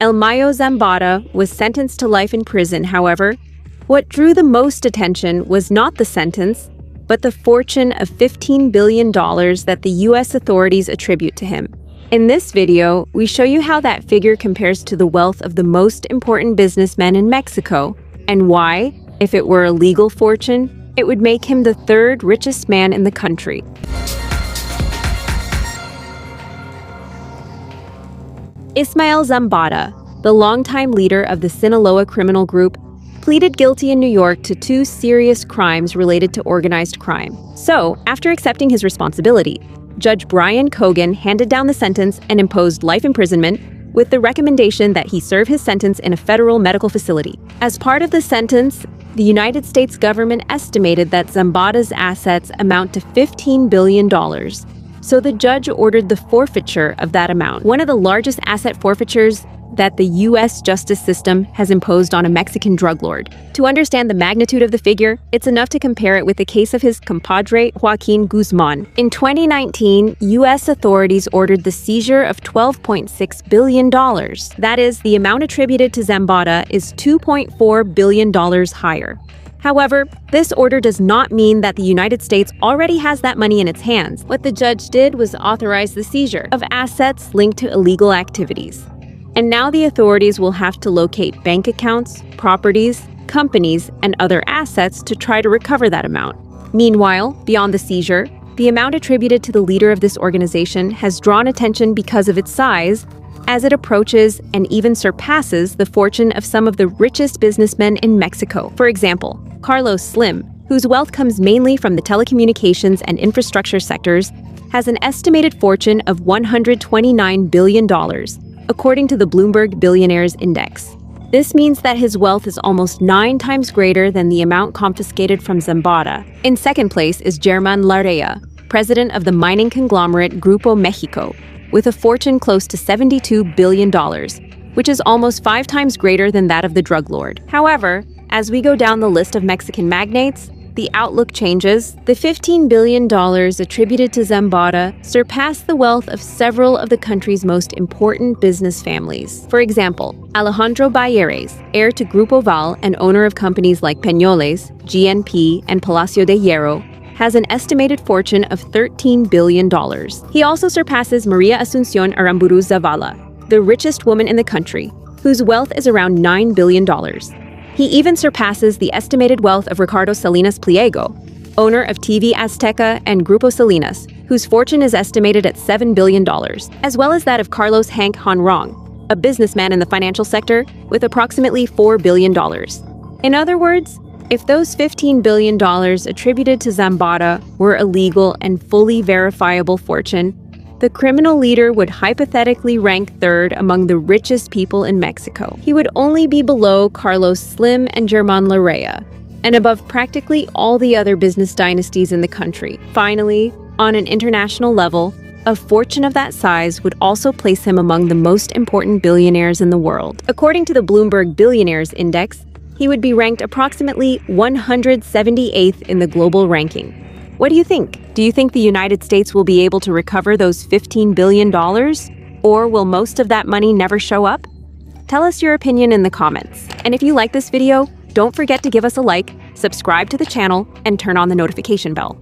Zambada was sentenced to life in prison. However, what drew the most attention was not the sentence, but the fortune of $15 billion that the U.S. authorities attribute to him. In this video, we show you how that figure compares to the wealth of the most important businessmen in Mexico, and why, if it were a legal fortune, it would make him the third richest man in the country. Ismael Zambada, the longtime leader of the Sinaloa criminal group, pleaded guilty in New York to 2 serious crimes related to organized crime. So, after accepting his responsibility, Judge Brian Cogan handed down the sentence and imposed life imprisonment with the recommendation that he serve his sentence in a federal medical facility. As part of the sentence, the United States government estimated that Zambada's assets amount to $15 billion. So the judge ordered the forfeiture of that amount, one of the largest asset forfeitures that the U.S. justice system has imposed on a Mexican drug lord. To understand the magnitude of the figure, it's enough to compare it with the case of his compadre Joaquin Guzmán. In 2019, U.S. authorities ordered the seizure of $12.6 billion. That is, the amount attributed to Zambada is $2.4 billion higher. However, this order does not mean that the United States already has that money in its hands. What the judge did was authorize the seizure of assets linked to illegal activities. And now the authorities will have to locate bank accounts, properties, companies, and other assets to try to recover that amount. Meanwhile, beyond the seizure, the amount attributed to the leader of this organization has drawn attention because of its size, as it approaches and even surpasses the fortune of some of the richest businessmen in Mexico. For example, Carlos Slim, whose wealth comes mainly from the telecommunications and infrastructure sectors, has an estimated fortune of $129 billion, according to the Bloomberg Billionaires Index. This means that his wealth is almost 9 times greater than the amount confiscated from Zambada. In second place is Germán Larrea, president of the mining conglomerate Grupo México, with a fortune close to $72 billion, which is almost 5 times greater than that of the drug lord. However, as we go down the list of Mexican magnates, the outlook changes. The $15 billion attributed to Zambada surpassed the wealth of several of the country's most important business families. For example, Alejandro Bayeres, heir to Grupo Val and owner of companies like Peñoles, GNP, and Palacio de Hierro, has an estimated fortune of $13 billion. He also surpasses Maria Asunción Aramburu Zavala, the richest woman in the country, whose wealth is around $9 billion. He even surpasses the estimated wealth of Ricardo Salinas Pliego, owner of TV Azteca and Grupo Salinas, whose fortune is estimated at $7 billion, as well as that of Carlos Hank Honrong, a businessman in the financial sector with approximately $4 billion. In other words, if those $15 billion attributed to Zambada were a legal and fully verifiable fortune, the criminal leader would hypothetically rank third among the richest people in Mexico. He would only be below Carlos Slim and Germán Larrea, and above practically all the other business dynasties in the country. Finally, on an international level, a fortune of that size would also place him among the most important billionaires in the world. According to the Bloomberg Billionaires Index, he would be ranked approximately 178th in the global ranking. What do you think? Do you think the United States will be able to recover those $15 billion? Or will most of that money never show up? Tell us your opinion in the comments. And if you like this video, don't forget to give us a like, subscribe to the channel, and turn on the notification bell.